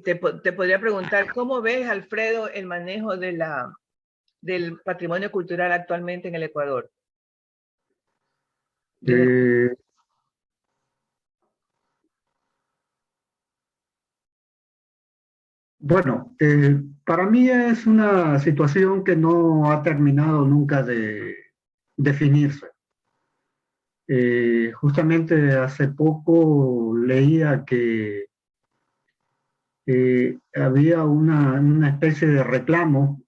Te podría preguntar, ¿cómo ves, Alfredo, el manejo del patrimonio cultural actualmente en el Ecuador? Bueno, para mí es una situación que no ha terminado nunca de definirse. Justamente hace poco leía que había una especie de reclamo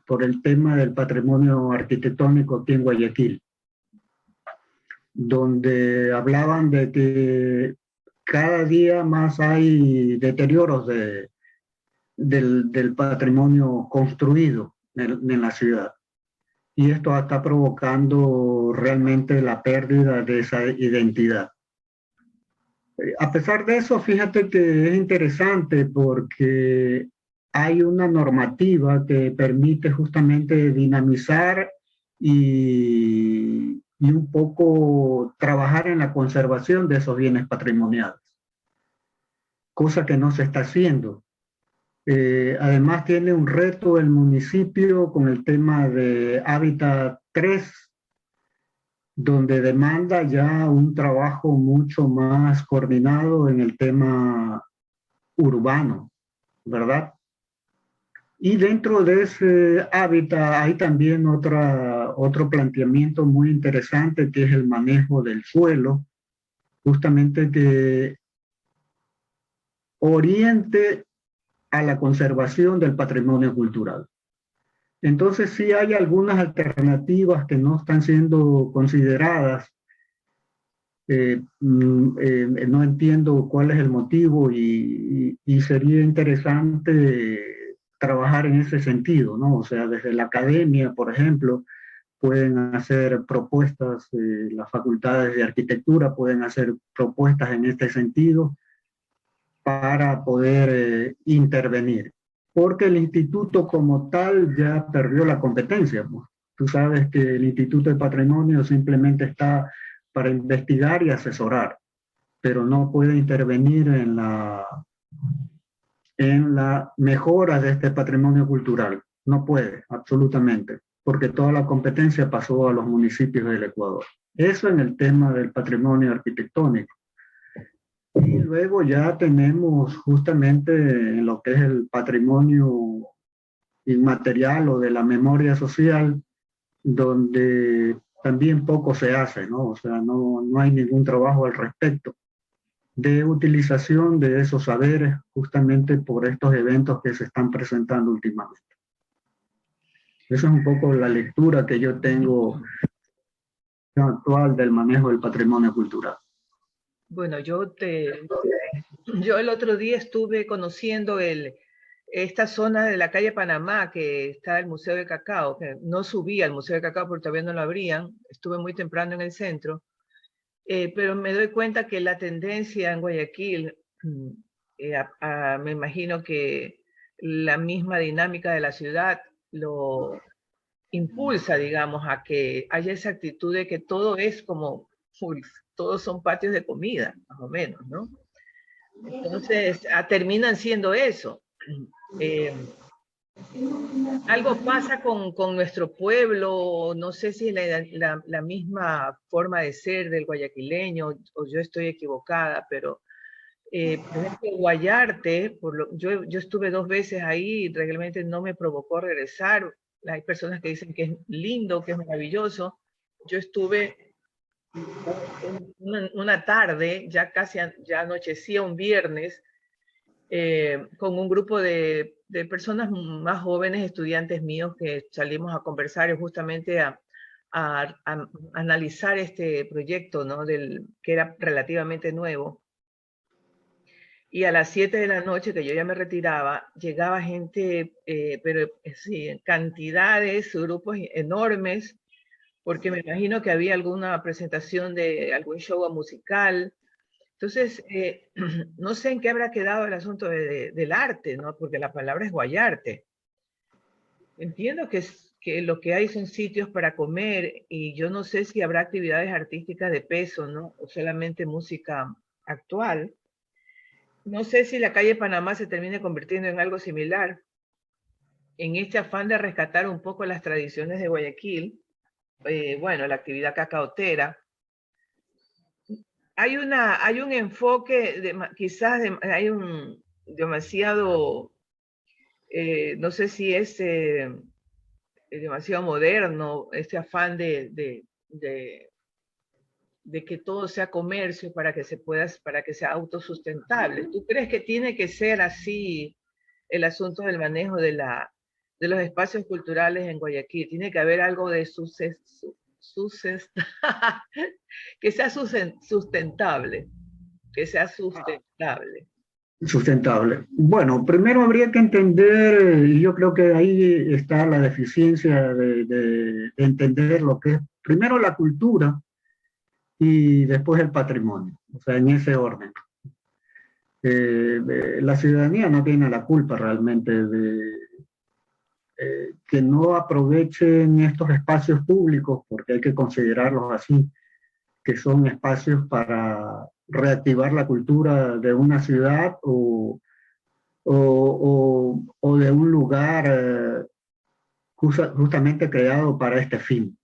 por el tema del patrimonio arquitectónico aquí en Guayaquil, donde hablaban de que cada día más hay deterioros del patrimonio construido en la ciudad. Y esto está provocando realmente la pérdida de esa identidad. A pesar de eso, fíjate que es interesante porque hay una normativa que permite justamente dinamizar y un poco trabajar en la conservación de esos bienes patrimoniales, cosa que no se está haciendo. Además tiene un reto el municipio con el tema de Hábitat 3, donde demanda ya un trabajo mucho más coordinado en el tema urbano, ¿verdad? Y dentro de ese hábitat hay también otro planteamiento muy interesante que es el manejo del suelo, justamente que oriente a la conservación del patrimonio cultural. Entonces sí hay algunas alternativas que no están siendo consideradas. No entiendo cuál es el motivo y sería interesante trabajar en ese sentido, ¿no? O sea, desde la academia, por ejemplo, pueden hacer propuestas, las facultades de arquitectura pueden hacer propuestas en este sentido para poder intervenir. Porque el instituto como tal ya perdió la competencia, pues. Tú sabes que el Instituto de Patrimonio simplemente está para investigar y asesorar, pero no puede intervenir en la mejora de este patrimonio cultural. No puede, absolutamente, porque toda la competencia pasó a los municipios del Ecuador. Eso en el tema del patrimonio arquitectónico. Y luego ya tenemos justamente en lo que es el patrimonio inmaterial o de la memoria social, donde también poco se hace, ¿no? O sea, no hay ningún trabajo al respecto de utilización de esos saberes justamente por estos eventos que se están presentando últimamente. Esa es un poco la lectura que yo tengo actual del manejo del patrimonio cultural. Bueno, yo el otro día estuve conociendo esta zona de la calle Panamá, que está el Museo de Cacao, que no subí al Museo de Cacao porque todavía no lo abrían, estuve muy temprano en el centro, pero me doy cuenta que la tendencia en Guayaquil, me imagino que la misma dinámica de la ciudad lo impulsa, digamos, a que haya esa actitud de que todo es como, todos son patios de comida, más o menos, ¿no? Entonces, terminan siendo eso. Algo pasa con nuestro pueblo, no sé si es la misma forma de ser del guayaquileño, o yo estoy equivocada, pero por ejemplo, Guayarte, yo estuve 2 veces ahí y realmente no me provocó regresar. Hay personas que dicen que es lindo, que es maravilloso. Yo estuve una tarde, ya casi ya anochecía un viernes, con un grupo de personas más jóvenes, estudiantes míos, que salimos a conversar y justamente a analizar este proyecto, ¿no? Que era relativamente nuevo. Y a las 7 de la noche, que yo ya me retiraba, llegaba gente, pero sí, en cantidades, grupos enormes, porque me imagino que había alguna presentación de algún show musical. Entonces, no sé en qué habrá quedado el asunto del arte, ¿no? Porque la palabra es guayarte. Entiendo que que lo que hay son sitios para comer y yo no sé si habrá actividades artísticas de peso, ¿no? O solamente música actual. No sé si la calle Panamá se termine convirtiendo en algo similar. En este afán de rescatar un poco las tradiciones de Guayaquil, bueno, la actividad cacaotera, hay un enfoque, hay un demasiado, no sé si es demasiado moderno, este afán de que todo sea comercio para que sea autosustentable. ¿Tú crees que tiene que ser así el asunto del manejo de los espacios culturales en Guayaquil? Tiene que haber algo de que sea sustentable, que sea sustentable. Sustentable. Bueno, primero habría que entender, y yo creo que ahí está la deficiencia de entender lo que es primero la cultura y después el patrimonio, o sea, en ese orden. La ciudadanía no tiene la culpa realmente de que no aprovechen estos espacios públicos, porque hay que considerarlos así, que son espacios para reactivar la cultura de una ciudad o de un lugar justamente creado para este fin.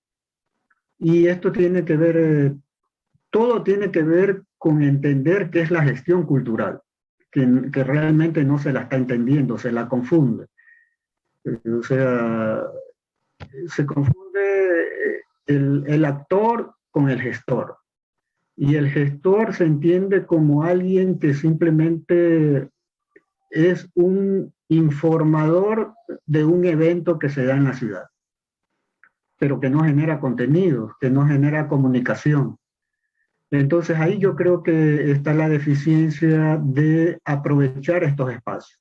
Y esto tiene que ver, todo tiene que ver con entender qué es la gestión cultural, que realmente no se la está entendiendo, se la confunde. O sea, se confunde el actor con el gestor. Y el gestor se entiende como alguien que simplemente es un informador de un evento que se da en la ciudad, pero que no genera contenido, que no genera comunicación. Entonces ahí yo creo que está la deficiencia de aprovechar estos espacios.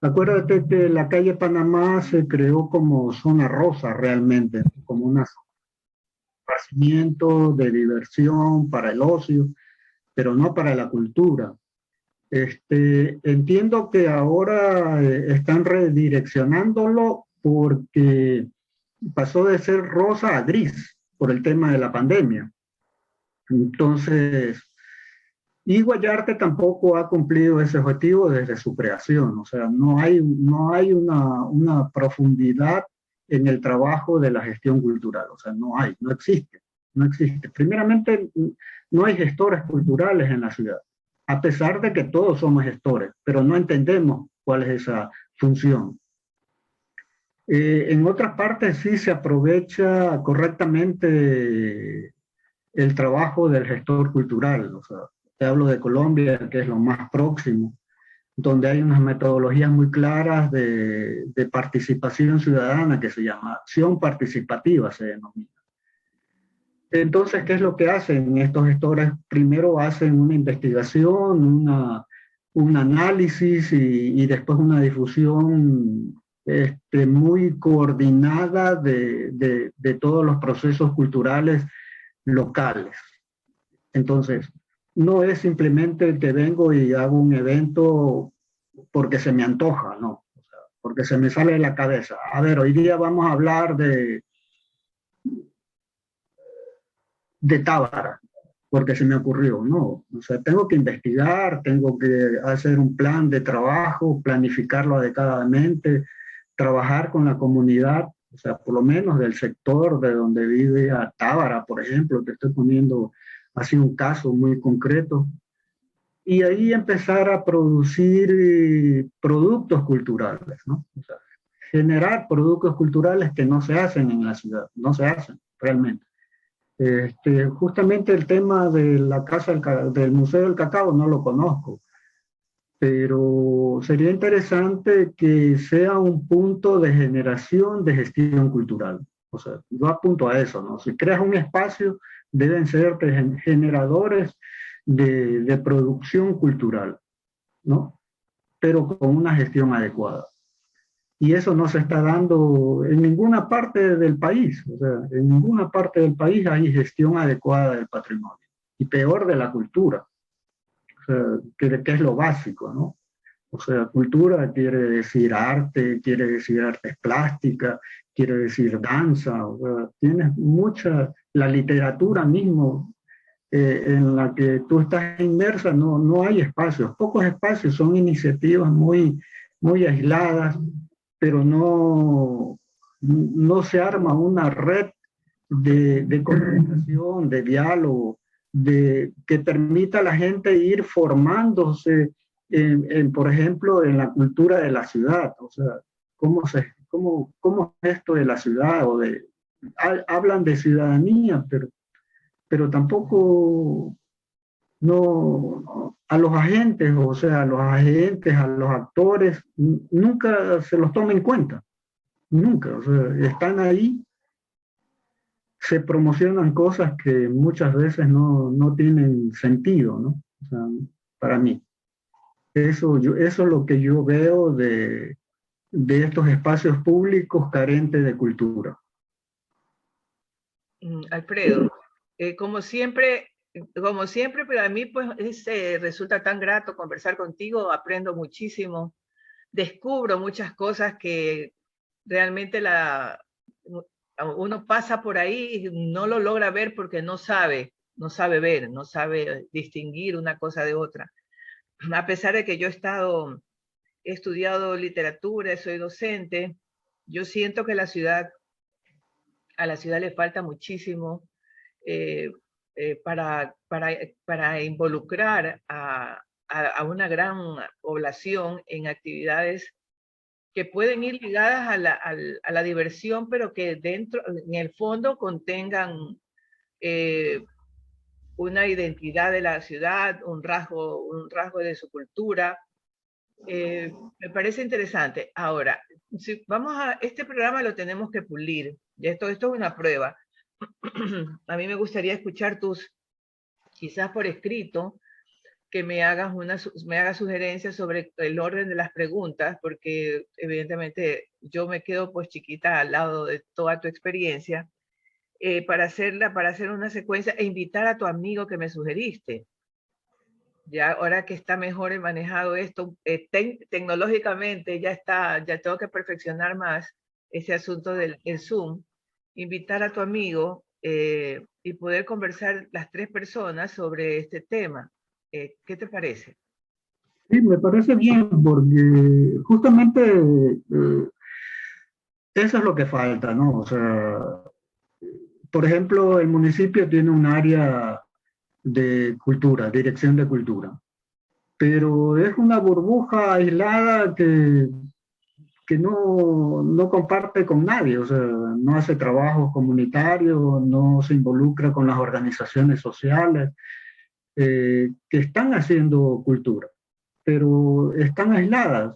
Acuérdate que la calle Panamá se creó como zona rosa realmente, como una zona de esparcimiento, de diversión, para el ocio, pero no para la cultura. Entiendo que ahora están redireccionándolo porque pasó de ser rosa a gris por el tema de la pandemia. Entonces, y Guayarte tampoco ha cumplido ese objetivo desde su creación. O sea, no hay una profundidad en el trabajo de la gestión cultural. O sea, no existe, no existe. Primeramente, no hay gestores culturales en la ciudad, a pesar de que todos somos gestores, pero no entendemos cuál es esa función. En otras partes sí se aprovecha correctamente el trabajo del gestor cultural. O sea, te hablo de Colombia, que es lo más próximo, donde hay unas metodologías muy claras de participación ciudadana que se llama acción participativa, se denomina. Entonces, ¿qué es lo que hacen estos gestores? Primero hacen una investigación, un análisis y después una difusión muy coordinada de todos los procesos culturales locales. Entonces, no es simplemente que vengo y hago un evento porque se me antoja, no, o sea, porque se me sale de la cabeza. A ver, hoy día vamos a hablar de Tábara, porque se me ocurrió, no, o sea, tengo que investigar, tengo que hacer un plan de trabajo, planificarlo adecuadamente, trabajar con la comunidad, o sea, por lo menos del sector de donde vive a Tábara, por ejemplo, te estoy poniendo así un caso muy concreto, y ahí empezar a producir productos culturales, ¿no? O sea, generar productos culturales que no se hacen en la ciudad, no se hacen realmente. Justamente el tema de la casa del Museo del Cacao no lo conozco, pero sería interesante que sea un punto de generación de gestión cultural. O sea, yo apunto a eso, ¿no? Si creas un espacio, deben ser generadores de producción cultural, ¿no? Pero con una gestión adecuada. Y eso no se está dando en ninguna parte del país. O sea, en ninguna parte del país hay gestión adecuada del patrimonio. Y peor de la cultura, o sea, que es lo básico, ¿no? O sea, cultura quiere decir arte, quiere decir artes plásticas, quiere decir danza, o sea, tienes mucha, la literatura mismo en la que tú estás inmersa, no hay espacios, pocos espacios, son iniciativas muy aisladas, pero no se arma una red de comunicación, de diálogo, que permita a la gente ir formándose, por ejemplo, en la cultura de la ciudad, o sea, cómo es esto de la ciudad, hablan de ciudadanía, pero tampoco no, a los agentes, o sea, a los agentes, a los actores, nunca se los toma en cuenta, nunca, o sea, están ahí, se promocionan cosas que muchas veces no tienen sentido, ¿no? O sea, para mí. Eso es lo que yo veo de estos espacios públicos carentes de cultura. Alfredo, como siempre, pero a mí pues resulta tan grato conversar contigo, aprendo muchísimo, descubro muchas cosas que realmente uno pasa por ahí y no lo logra ver porque no sabe ver, no sabe distinguir una cosa de otra. A pesar de que yo he estudiado literatura, soy docente, yo siento que a la ciudad le falta muchísimo eh, para involucrar a una gran población en actividades que pueden ir ligadas a la diversión, pero que dentro, en el fondo, contengan una identidad de la ciudad, un rasgo de su cultura. Me parece interesante. Ahora, si este programa lo tenemos que pulir. Y esto es una prueba. A mí me gustaría escuchar quizás por escrito, que me hagas sugerencias sobre el orden de las preguntas, porque evidentemente yo me quedo pues chiquita al lado de toda tu experiencia, para hacer una secuencia e invitar a tu amigo que me sugeriste. Ya ahora que está mejor manejado esto, tecnológicamente ya tengo que perfeccionar más ese asunto del Zoom, invitar a tu amigo y poder conversar las tres personas sobre este tema. ¿Qué te parece? Sí, me parece bien, porque justamente eso es lo que falta, ¿no? O sea, por ejemplo, el municipio tiene un área de cultura, dirección de cultura, pero es una burbuja aislada que no comparte con nadie, o sea, no hace trabajo comunitario, no se involucra con las organizaciones sociales que están haciendo cultura, pero están aisladas.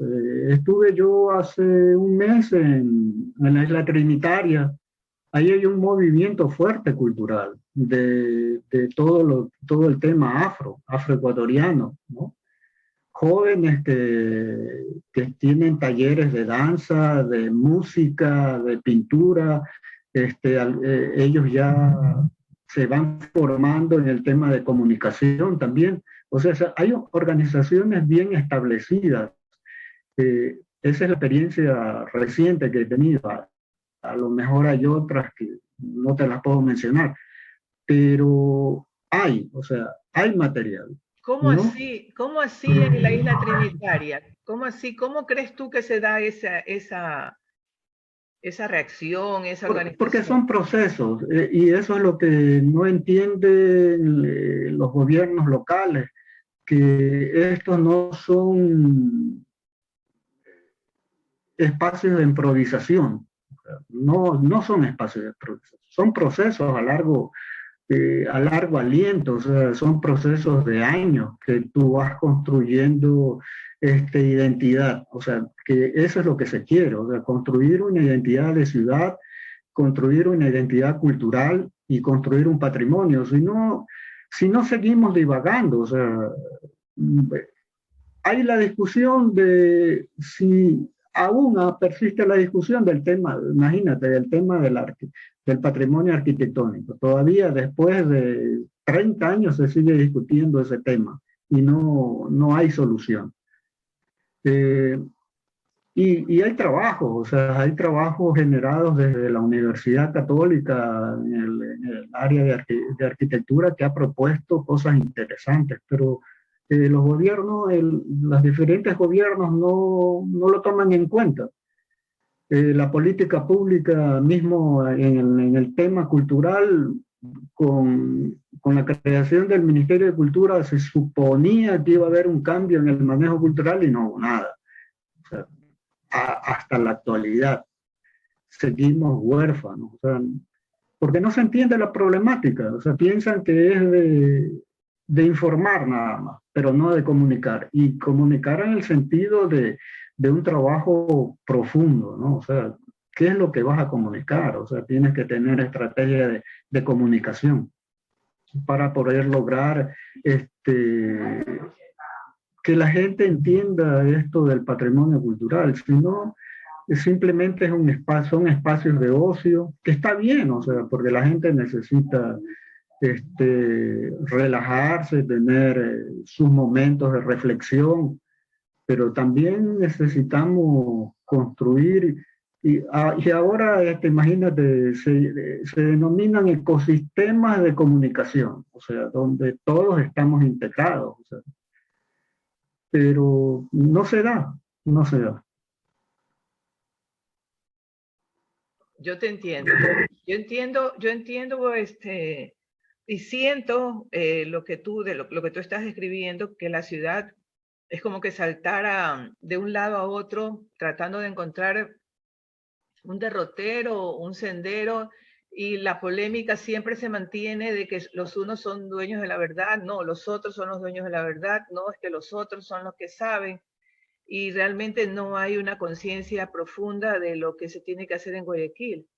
Estuve yo hace un mes en la isla Trinitaria. Ahí hay un movimiento fuerte cultural de todo el tema afroecuatoriano, ¿no? Jóvenes que tienen talleres de danza, de música, de pintura, ellos ya se van formando en el tema de comunicación también. O sea, hay organizaciones bien establecidas. Esa es la experiencia reciente que he tenido. A lo mejor hay otras que no te las puedo mencionar, pero o sea, hay material. ¿Cómo ¿No? así? ¿Cómo así en la isla Trinitaria? ¿Cómo así? ¿Cómo crees tú que se da esa reacción, esa Porque organización? son procesos, y eso es lo que no entienden los gobiernos locales, que estos no son espacios de improvisación, no son espacios de improvisación, son procesos a largo aliento, o sea, son procesos de años que tú vas construyendo identidad, o sea, que eso es lo que se quiere, o sea, construir una identidad de ciudad, construir una identidad cultural y construir un patrimonio, si no seguimos divagando, o sea, hay la discusión de si aún persiste la discusión del tema, imagínate, del tema del patrimonio arquitectónico. Todavía después de 30 años se sigue discutiendo ese tema y no hay solución. Y hay trabajos, o sea, hay trabajos generados desde la Universidad Católica en el área de arquitectura que ha propuesto cosas interesantes, pero los gobiernos, los diferentes gobiernos no lo toman en cuenta. La política pública mismo en el tema cultural, con la creación del Ministerio de Cultura se suponía que iba a haber un cambio en el manejo cultural y no hubo nada. O sea, hasta la actualidad seguimos huérfanos, o sea, porque no se entiende la problemática, o sea, piensan que es de informar nada más, pero no de comunicar, y comunicar en el sentido de un trabajo profundo, ¿no? O sea, ¿qué es lo que vas a comunicar? O sea, tienes que tener estrategia de comunicación para poder lograr que la gente entienda esto del patrimonio cultural, si no, simplemente es un espacio, son espacios de ocio, que está bien, o sea, porque la gente necesita relajarse, tener sus momentos de reflexión, pero también necesitamos construir, y ahora, imagínate, se denominan ecosistemas de comunicación, o sea, donde todos estamos integrados, o sea, pero no se da, no se da. Yo te entiendo. Yo entiendo y siento lo que lo que tú estás describiendo, que la ciudad es como que saltara de un lado a otro, tratando de encontrar un derrotero, un sendero, y la polémica siempre se mantiene de que los unos son dueños de la verdad, no, los otros son los dueños de la verdad, no, es que los otros son los que saben, y realmente no hay una conciencia profunda de lo que se tiene que hacer en Guayaquil.